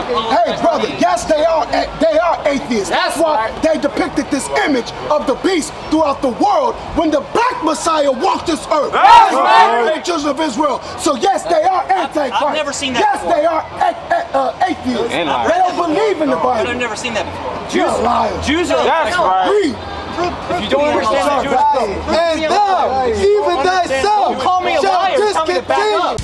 Hey, brother, yes, they are atheists. That's why they depicted this image of the beast throughout the world when the black Messiah walked this earth. That's right. The children of Israel. So yes, they are antichrist. I've never seen that Yes, before. they are atheists. They don't believe in the Bible. But I've never seen that before. Jews are That's right. Read. If you don't understand the Jewish people, and thou, even thyself, you call me a shall liar, tell me to back up.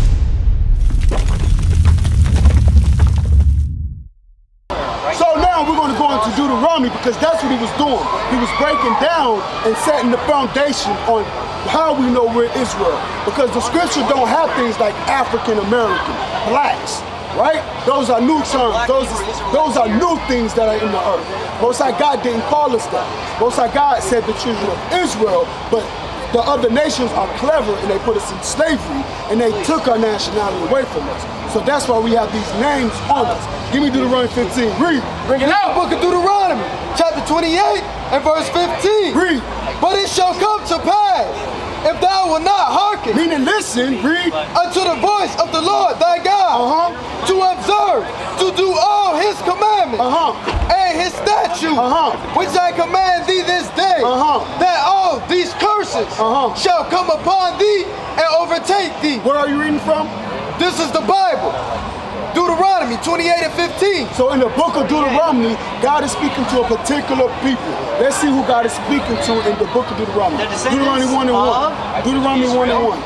So now we're going to go into Deuteronomy because that's what he was doing. He was breaking down and setting the foundation on how we know we're Israel. Because the scripture don't have things like African American, blacks, right? Those are new terms. Those are new things that are in the earth. Most High God didn't call us that. Most High God said the children of Israel, but the other nations are clever and they put us in slavery and they took our nationality away from us. So that's why we have these names on us. Give me Deuteronomy 15. Read. Bring it out. Book of Deuteronomy, chapter 28 and verse 15. Read. But it shall come to pass, if thou wilt not hearken, Meaning listen, read. unto the voice of the Lord thy God, to observe, to do all his commandments, and his statutes, which I command thee this day, that all these curses shall come upon thee and overtake thee. Where are you reading from? This is the Bible. Deuteronomy 28 and 15. So in the book of Deuteronomy, God is speaking to a particular people. Let's see who God is speaking to in the book of Deuteronomy. Deuteronomy 1 and 1. Deuteronomy 1 and 1.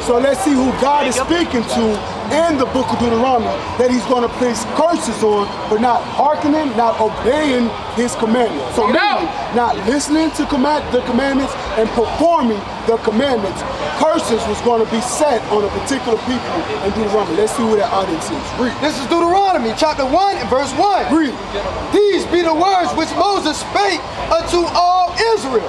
So let's see who God is speaking to in the book of Deuteronomy that he's going to place curses on for not hearkening, not obeying his commandments. So meaning not listening to the commandments and performing the commandments. Curses was going to be set on a particular people in Deuteronomy. Let's see who that audience is. Read. This is Deuteronomy chapter 1 and verse 1. Read. These be the words which Moses spake unto all Israel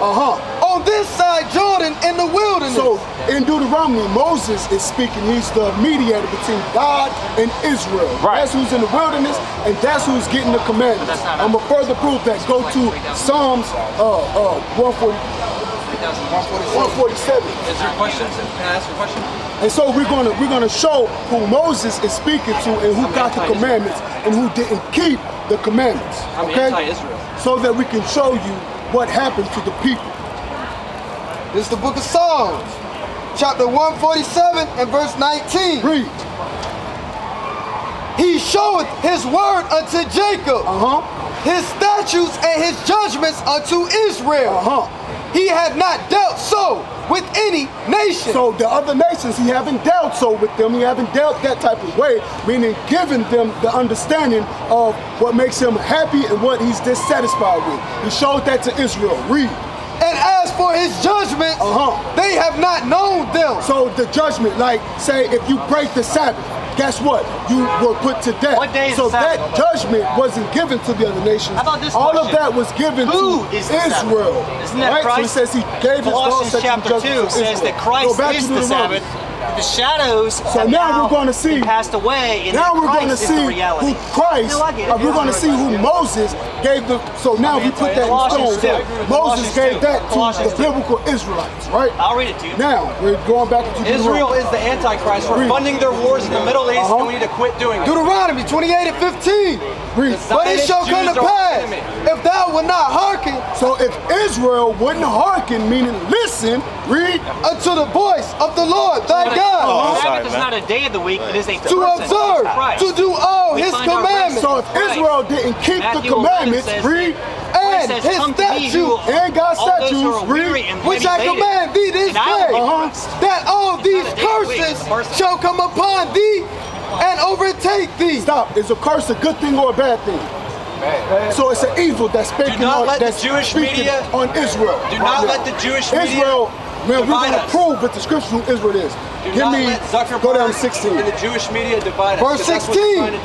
on this side Jordan in the wilderness. So in Deuteronomy, Moses is speaking. He's the mediator between God and Israel. Right. That's who's in the wilderness, and that's who's getting the commandments. I'm gonna further prove that. Go to Psalms 147. Is there questions? Can I ask a question? And so we're gonna show who Moses is speaking to and who got the commandments and who didn't keep the commandments. Okay? So that we can show you what happened to the people. This is the book of Psalms, chapter 147 and verse 19. Read. He showeth his word unto Jacob, his statutes and his judgments unto Israel. He had not dealt so with any nation. So the other nations, he haven't dealt so with them. He haven't dealt that type of way, meaning giving them the understanding of what makes him happy and what he's dissatisfied with. He showed that to Israel. Read. And as for his judgments, they have not known them. So the judgment, like say if you break the Sabbath, guess what? You were put to death. What day is so the that Sabbath? judgment wasn't given to the other nations. How about this All question? of that was given Who to is the Israel. Sabbath? Isn't that right? Christ? So it says he gave his law, Colossians chapter 2 says that Christ is the Sabbath. The shadows so now we're going to see passed away, and now we're going to Christ is see the reality. who Christ, we're going to see who Moses gave the, so now we put that in stone. Moses gave that to the biblical Israelites, right? I'll read it to you. Now, we're going back to Israel is the Antichrist. We're funding their wars in the Middle East, and we need to quit doing it. Deuteronomy 28 and 15. Read. But it shall come to pass, if thou wilt not hearken. So if Israel wouldn't hearken, meaning listen, read, unto the voice of the Lord thy God. The Sabbath is not a day of the week, it is a to person. observe, to do all his commandments. So if Israel didn't keep the commandments, read, and his statutes, and God's statutes, read, which I command thee this day, that all these curses shall come upon thee and overtake thee. Stop. Is a curse a good thing or a bad thing? Bad. So it's an evil that's speaking on Israel. Do not let the Jewish media Israel, man, we're going to prove with the scripture who Israel is. Give me, go down to 16. And the Jewish media divide us. Verse 16.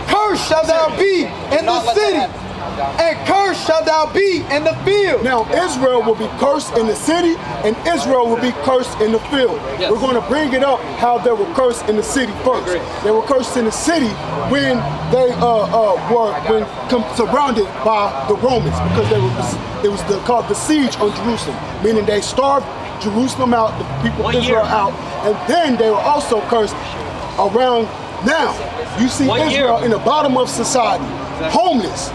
Cursed shalt thou be in the city, and cursed shalt thou be in the field. Now Israel will be cursed in the city, and Israel will be cursed in the field. Yes. We're going to bring it up how they were cursed in the city first. They were cursed in the city when they were surrounded by the Romans, because it was called the siege on Jerusalem, meaning they starved Jerusalem out, the people of Israel out, and then they were also cursed around Now, you see Israel in the bottom of society, homeless,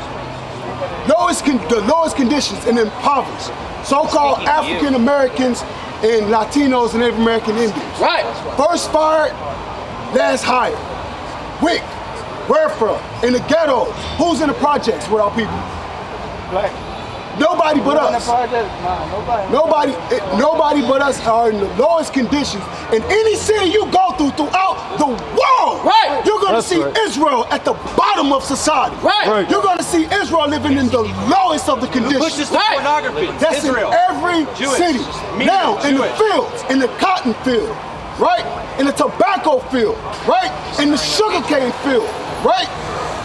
the lowest conditions and impoverished. So-called African Americans and Latinos and Native American Indians. Right. First fired, last hired. WIC, welfare, in the ghettos. Who's in the projects with our people? Black. Nobody but us. Nobody but us are in the lowest conditions. In any city you go throughout the world, right, you're going to see Israel at the bottom of society. Right. You're going to see Israel living in the lowest of the conditions. Who pushes the pornography? That's Israel. in every city. Now, in the fields, in the cotton field, right? In the tobacco field, right? In the sugarcane field, right?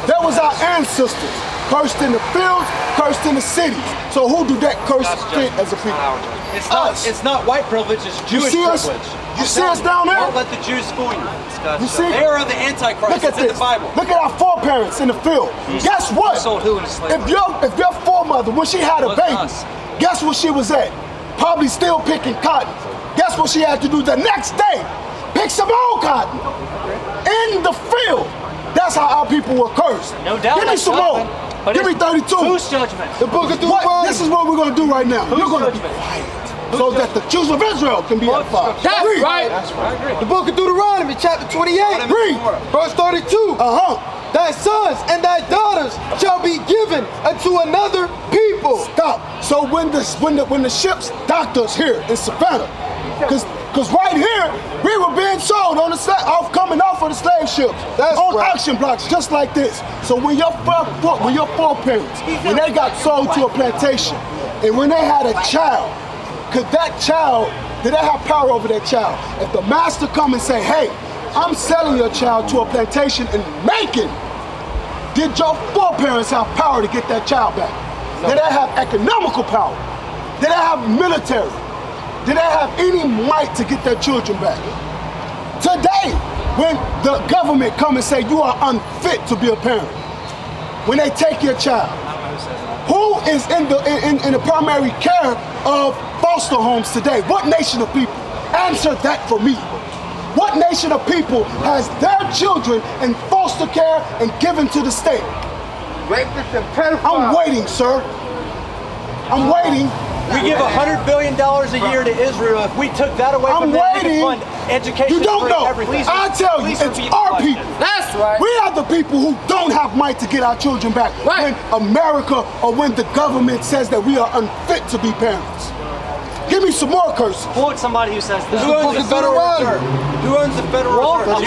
That was our ancestors. Cursed in the fields, cursed in the cities. So who do that curse fit as a people? It's not white privilege, it's Jewish privilege. You see us down there? Don't let the Jews fool you. You see? They are the Antichrist. Look at it's in the Bible. Look at our foreparents in the field. Guess what? If your foremother, when she had a baby, guess where she was at? Probably still picking cotton. Guess what she had to do the next day? Pick some more cotton in the field. That's how our people were cursed. No doubt. Give me some more. Give me 32. Whose judgment? The book of Deuteronomy. This is what we're going to do right now. You're going to be quiet so that the children of Israel can be edified. That's right. The book of Deuteronomy, chapter 28. Read. Verse 32. Thy sons and thy daughters shall be given unto another people. Stop. So when the ships docked us here in Savannah, because right here we were being sold on the coming off of the slave ships, on auction blocks, just like this. So when your foreparents, when they got sold to a plantation, and when they had a child, did they have power over that child? If the master come and say, hey, I'm selling your child to a plantation in Macon, did your foreparents have power to get that child back? No. Did they have economical power? Did they have military? Did they have any might to get their children back? Today, when the government come and say you are unfit to be a parent, when they take your child, who is in the primary care of foster homes today? What nation of people? Answer that for me. What nation of people has their children in foster care and given to the state? I'm waiting, sir. I'm waiting. We give $100 billion a year to Israel. If we took that away from them, we could fund education. You don't know. Everything. I tell you, it's our people. That's right. We are the people who don't have might to get our children back. Right. When America or when the government says that we are unfit to be parents. Give me some more curses. Quote somebody who says that. Who owns the Federal Reserve? Who owns the Federal Reserve?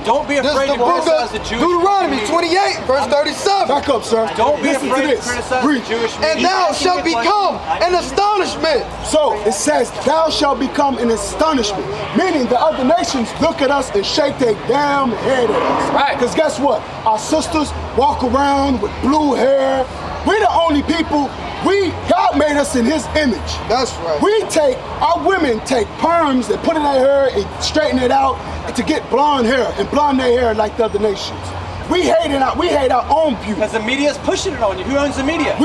Don't be afraid to criticize the Jewish Deuteronomy 28, verse 37. Back up, sir. Don't be afraid to criticize the Jewish and thou shalt become an astonishment. So it says, thou shalt become an astonishment. Meaning the other nations look at us and shake their damn head at us. Right. Because guess what? Our sisters walk around with blue hair. We're the only people, God made us in his image. That's right. Our women take perms and put in their hair and straighten it out to get blonde hair and blonde their hair like the other nations. We hate our own beauty. Because the media's pushing it on you. Who owns the media?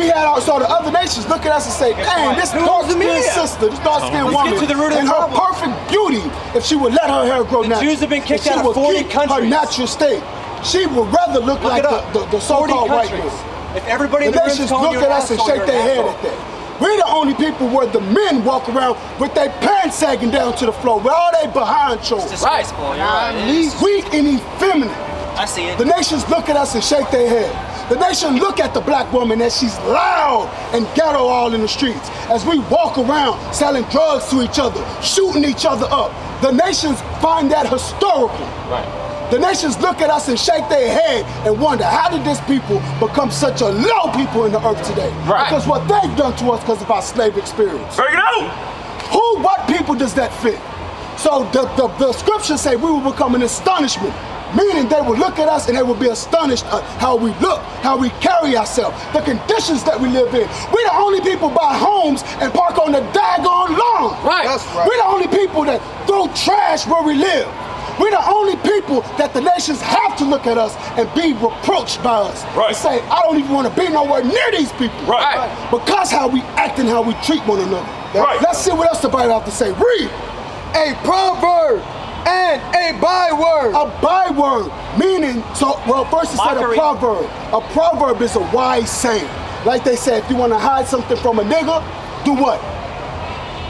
So the other nations look at us and say, dang, this dark-skinned sister, this dark-skinned woman, get to the root of and the her problem. perfect beauty, if she would let her hair grow natural. The Jews have been kicked out of 40 countries. Her natural state. She would rather look like the so-called white man. If everybody in the the room's nations calling look you at an us and asshole, shake their head at that. We're the only people where the men walk around with their pants sagging down to the floor, with all their behind shoulders. Disgraceful. You're right. Weak and effeminate. I see it. The nations look at us and shake their head. The nation look at the black woman as she's loud and ghetto all in the streets. As we walk around selling drugs to each other, shooting each other up. The nations find that historical. Right. The nations look at us and shake their head and wonder, how did this people become such a low people in the earth today? Right. Because what they've done to us because of our slave experience. Break it out! What people does that fit? So the scriptures say we will become an astonishment, meaning they will look at us and they will be astonished at how we look, how we carry ourselves, the conditions that we live in. We're the only people buy homes and park on the daggone lawn. Right. That's right. We're the only people that throw trash where we live. We're the only people that the nations have to look at us and be reproached by us. Right. And say, I don't even want to be nowhere near these people. Right. Because how we act and how we treat one another. Right. Let's see what else the Bible have to say. Read. a proverb and a byword. A byword, meaning, so, well, first it said a proverb. A proverb is a wise saying. Like they said, if you want to hide something from a nigga, do what?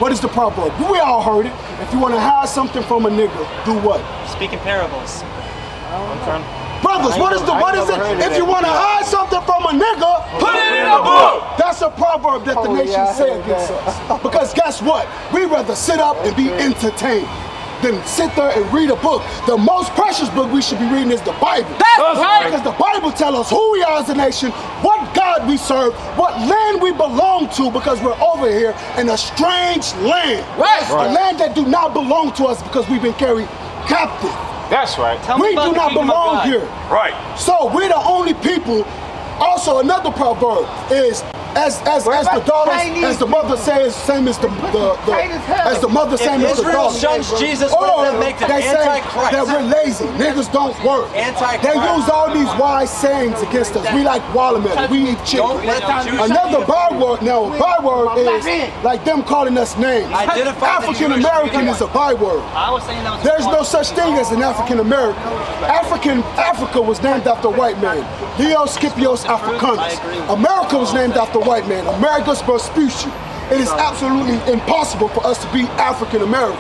What is the proverb? We all heard it. If you want to hide something from a nigga, do what? Speak in parables. Brothers, what is it? If you want to hide something from a nigga, put it in a book. That's a proverb that the nation say against us. Because guess what? We rather sit up and be entertained than sit there and read a book. The most precious book we should be reading is the Bible. That's right. Because the Bible tells us who we are as a nation, what God we serve, what land we belong to, because we're over here in a strange land. Right. A land that do not belong to us because we've been carried captive. That's right. We do not belong here. Right. So we're the only people. Also, another proverb is as the daughters, as the mother says, same as the mother, same as the daughter. Israel shuns Jesus, what does that make them? They say Antichrist. that we're lazy. Niggas don't work. Antichrist. They use all these wise sayings against us. We like watermelon. We eat chicken. Another byword now. A byword is like them calling us names. African American is a byword. I was saying that was There's no such thing as an African American. Africa was named after a white man. Leo Scipios Africanus. America was named after a white man. Americus Vespucci. It is absolutely impossible for us to be African American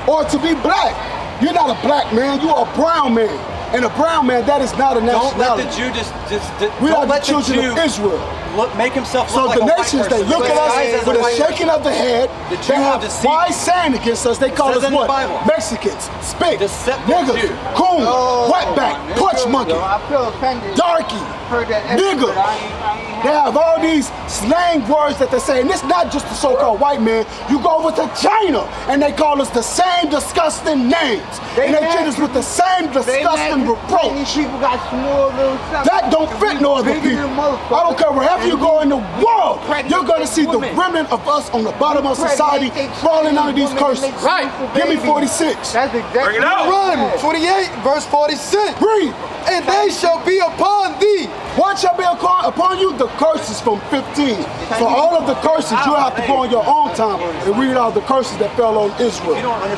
or to be black. You're not a black man, you're a brown man. And a brown man, that is not a nationality. Don't let the Jew we are the children of Israel. Make himself so look the like nations, a white they look at us with a shaking of the head. They have wise saying against us. They call us what? Mexicans, spick, niggas, coon, wetback, punch monkey, darky, nigga. They have all these slang words that they say, and it's not just the so-called white man. You go over to China, and they call us the same disgusting names, and they treat us with the same disgusting reproach. That don't fit no other people. I don't care wherever you go in the world, you're going to see the remnant of us on the bottom of society crawling under these curses. Right. Give me 46. That's exactly. Bring it out. Deuteronomy 28, verse 46. Read. And they shall be upon thee. What shall be upon you? The curses from 15. So all of the curses, you have to go on your own time and read all the curses that fell on Israel.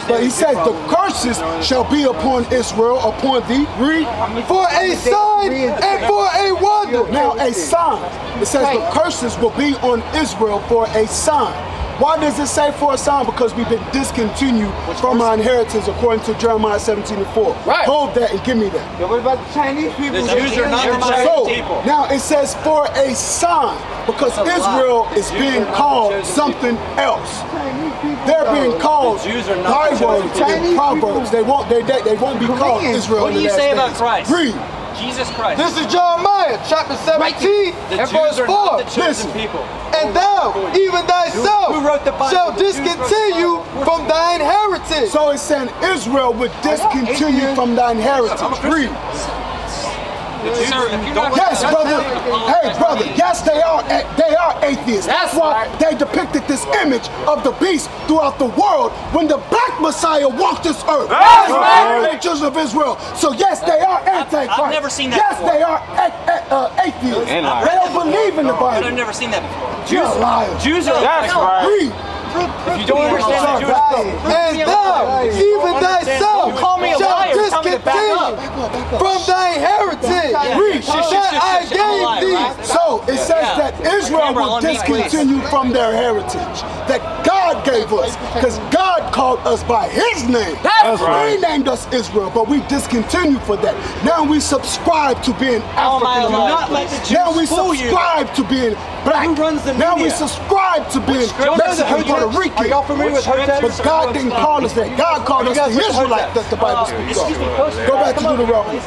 But he says the curses shall be upon Israel, upon thee. Read. For a sign and for a wonder. Now a sign. It says the curses will be on Israel for a sign. Why does it say for a sign? Because we've been discontinued from our inheritance according to Jeremiah 17:4. Right. Hold that and give me that. What about the Chinese people? The Jews are not the Chinese people. Now it says for a sign, because Israel is being called something else. They're being called bywords and proverbs. They won't be called Israel. What do you say about Christ? Read. Jesus Christ. This is Jeremiah chapter 17 and verse 4. Listen. And thou, even thyself, shall discontinue from thine heritage. So it's saying Israel would discontinue from thine heritage. Read. Yes, brother. Hey, brother. Yes, they are atheists. That's why they depicted this image of the beast throughout the world when the black Messiah walked this earth. That's right. The children of Israel. So yes, they are antichrist. I've never seen that Yes, before. they are atheists. They don't believe in the Bible. I've never seen that before. You're a liar. Jews are. That's right. Read. If you don't understand the Jewish people. And thou, even thyself, call me a shall liar, tell me to back discontinue from thy heritage that I gave thee. So it says that Israel will discontinue from their heritage that God gave us, because God called us by His name. That's right. He named us Israel, but we discontinue for that. Now we subscribe to being African American. Now we subscribe to being black. Who runs the now we media? subscribe to being Mexican, Puerto Rican. Are y'all familiar with Hotep? But God didn't call us that. God called us the Israelite that the Bible speaks of. Go back to Deuteronomy.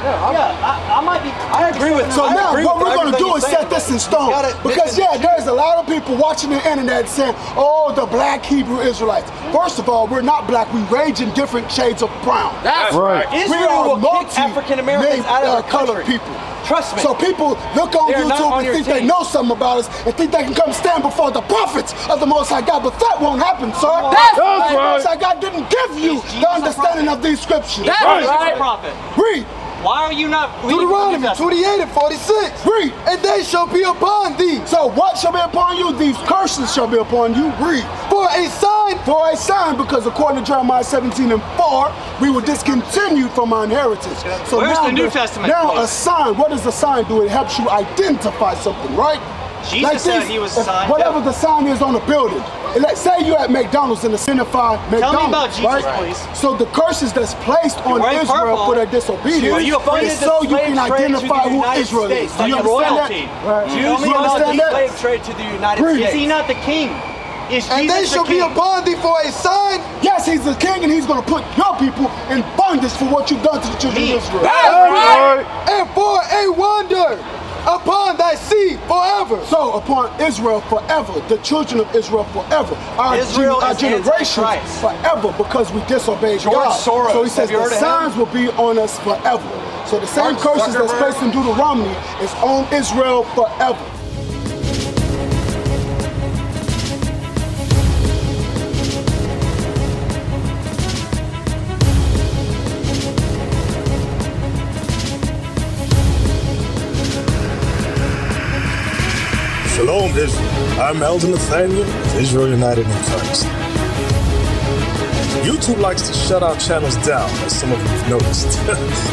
I agree with. So now what we're going to do is set this in stone. Because yeah, there's a lot of people watching the internet saying, oh, the black Hebrew Israelites. First of all, we're not black. We range in different shades of brown. That's right. Israel will kick African Americans out of the colored people. Trust me. So people look on YouTube and think they know something about us and think they can come stand before the prophets of the Most High God, but that won't happen, sir. That's right. The Most High God didn't give you the understanding of these scriptures. That's right. Read. Why are you not reading Deuteronomy 28 and 46. Read. And they shall be upon thee. So what shall be upon you? These curses shall be upon you. Read. For a sign. For a sign, because according to Jeremiah 17 and 4, we were discontinued from our inheritance. So where's now the New Testament? Now a sign, what does a sign do? It helps you identify something, right? Jesus like said he was a sign. Whatever the sign is on a building. Like, say you're at McDonald's and identify McDonald's. Tell me about Jesus, right? please. So the curses that's placed on Israel for their disobedience is so you can identify who Israel is. Do you understand that? Right. Jews you understand that? slave trade to the United States. Is he not the king? Is And they Jesus shall the be king? upon thee for a sign. Yes, he's the king, and he's going to put your people in bondage for what you've done to the children of Israel. And for a wonder upon thy seed forever. So upon Israel forever, the children of Israel forever, our generations forever, because we disobeyed God. Soros, so he says the signs will be on us forever. So the same curses that's placed in Deuteronomy is on Israel forever. Shalom, Israel. I'm Elder Nathaniel of Israel United in Christ. YouTube likes to shut our channels down, as some of you have noticed,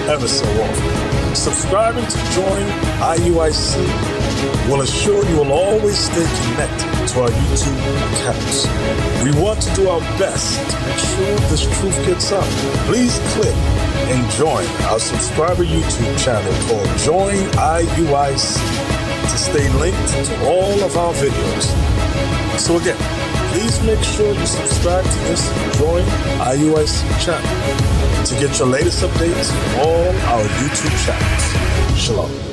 ever so often. Subscribing to join IUIC will assure you will always stay connected to our YouTube accounts. We want to do our best to make sure this truth gets out. Please click and join our subscriber YouTube channel called Join IUIC to stay linked to all of our videos. So again, please make sure you subscribe to this Join IUIC channel to get your latest updates from all our YouTube channels. Shalom.